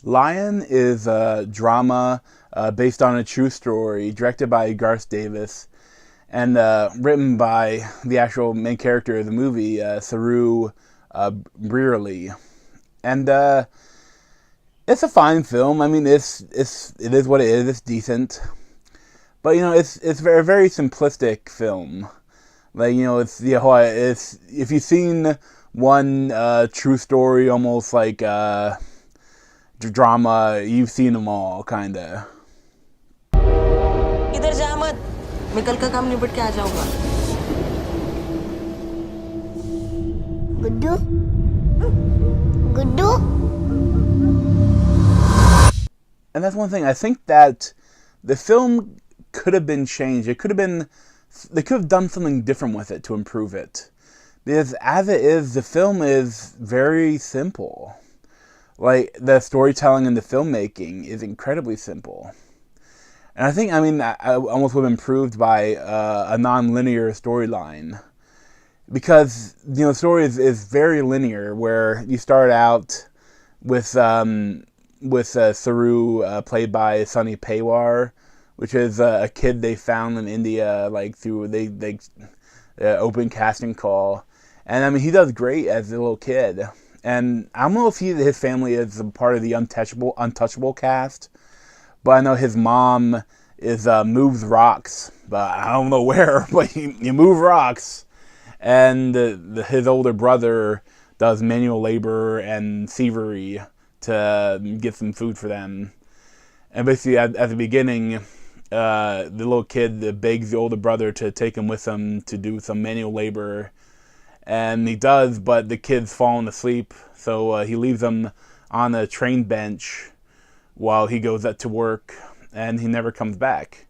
Lion is a drama based on a true story, directed by Garth Davis, and written by the actual main character of the movie, Saru Brearley. And it's a fine film. I mean, it is what it is. It's decent, but it's very simplistic film. Like it's the whole it's if you've seen one true story, almost like drama, you've seen them all, kinda. इधर जा मत मैं कल का काम निपट के आ जाऊंगा Guddu Guddu And that's one thing. I think that the film could have been changed. They could have done something different with it to improve it. Because as it is, the film is very simple. Like, the storytelling and the filmmaking is incredibly simple. And I almost would have improved by a non-linear storyline. Because, the story is very linear, where you start out with Saru, played by Sunny Paywar, which is a kid they found in India, like through they open casting call, and I mean he does great as a little kid. And I don't know if his family is a part of the Untouchable cast, but I know his mom is moves rocks, but I don't know where, but he move rocks, and his older brother does manual labor and thievery to get some food for them. And basically, at the beginning, the little kid begs the older brother to take him with him to do some manual labor. And he does, but the kid's falling asleep, so he leaves him on a train bench while he goes up to work, and he never comes back.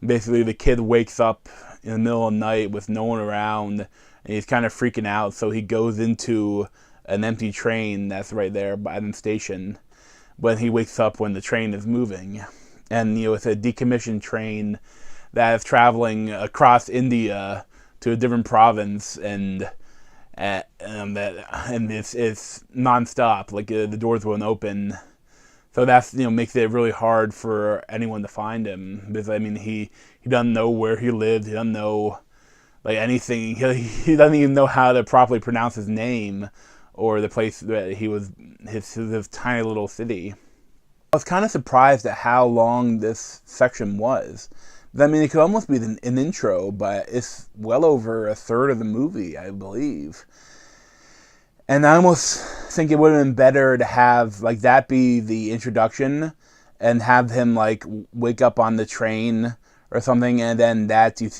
Basically, the kid wakes up in the middle of the night with no one around, and he's kind of freaking out, so he goes into an empty train that's right there by the station. When he wakes up when the train is moving, and it's a decommissioned train that is traveling across India to a different province, and it's nonstop. Like the doors won't open, so that's makes it really hard for anyone to find him, because I mean he doesn't know where he lived. He doesn't know like anything. He doesn't even know how to properly pronounce his name or the place that he was, his tiny little city. I was kind of surprised at how long this section was. I mean, it could almost be an intro, but it's well over a third of the movie, I believe. And I almost think it would have been better to have like that be the introduction, and have him like wake up on the train or something, and then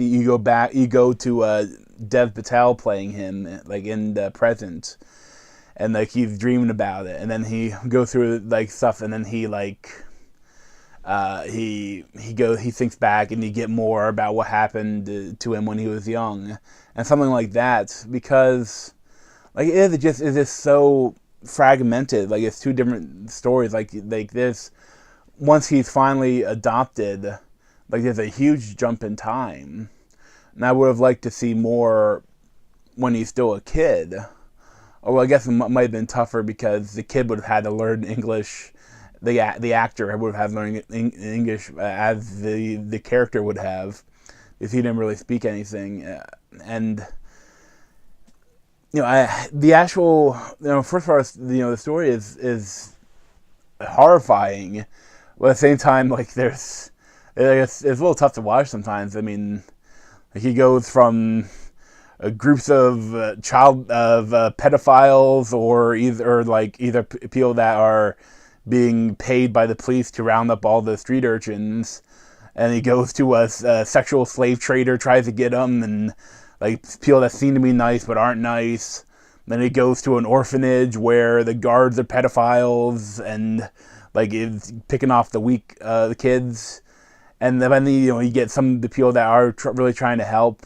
you go to Dev Patel playing him like in the present, and like he's dreaming about it, and then he goes through like stuff, and then he like he thinks back, and you get more about what happened to him when he was young, and something like that, because like it's just so fragmented. Like it's two different stories. Like this, once he's finally adopted, like there's a huge jump in time, and I would have liked to see more when he's still a kid. Or well, I guess it might have been tougher because the kid would have had to learn English. The actor would have had to learn English as the character would have, because he didn't really speak anything. And the actual first part, the story is horrifying, but at the same time, like it's a little tough to watch sometimes. I mean, like he goes from groups of pedophiles, or either people that are being paid by the police to round up all the street urchins, and he goes to a sexual slave trader, tries to get them, and like people that seem to be nice but aren't nice. Then he goes to an orphanage where the guards are pedophiles and like is picking off the weak the kids, and then you get some of the people that are really trying to help.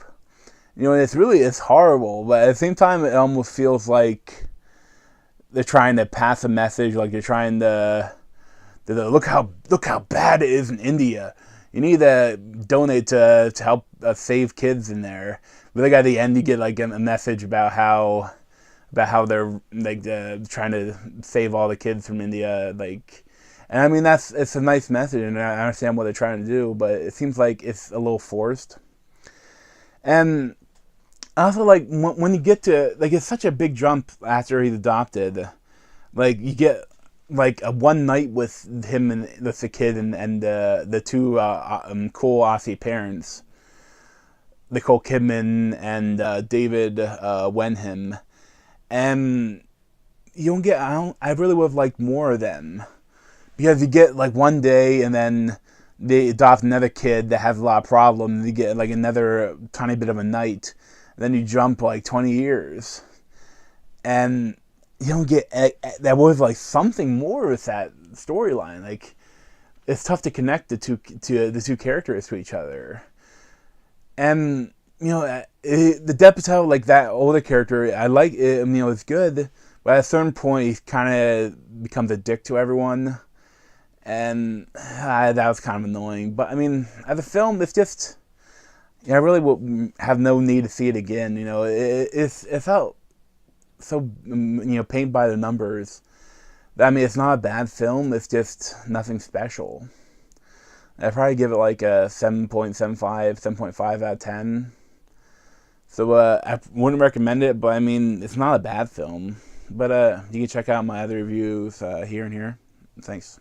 It's horrible, but at the same time, it almost feels like they're trying to pass a message, like they're trying to look how bad it is in India. You need to donate to help save kids in there. But like at the end, you get like a message about how they're like trying to save all the kids from India. Like And I mean, it's a nice message, and I understand what they're trying to do, but it seems like it's a little forced. And I also like when you get to, like, it's such a big jump after he's adopted. Like, you get like a one night with him and with the kid and the two cool Aussie parents, Nicole Kidman and David Wenham, and you don't get. I really would have liked more of them, because you get like one day and then they adopt another kid that has a lot of problems. You get like another tiny bit of a night, and then you jump like 20 years, and you don't get that was like something more with that storyline. Like, it's tough to connect the two characters to each other, and the depth of like that older character, I like it. It's good, but at a certain point, he kind of becomes a dick to everyone. And that was kind of annoying. But I mean, as a film, it's just, I really would have no need to see it again. It felt so, paint by the numbers. I mean, it's not a bad film. It's just nothing special. I'd probably give it like a 7.75, 7.5 out of 10. So I wouldn't recommend it, but I mean, it's not a bad film. But you can check out my other reviews here and here. Thanks.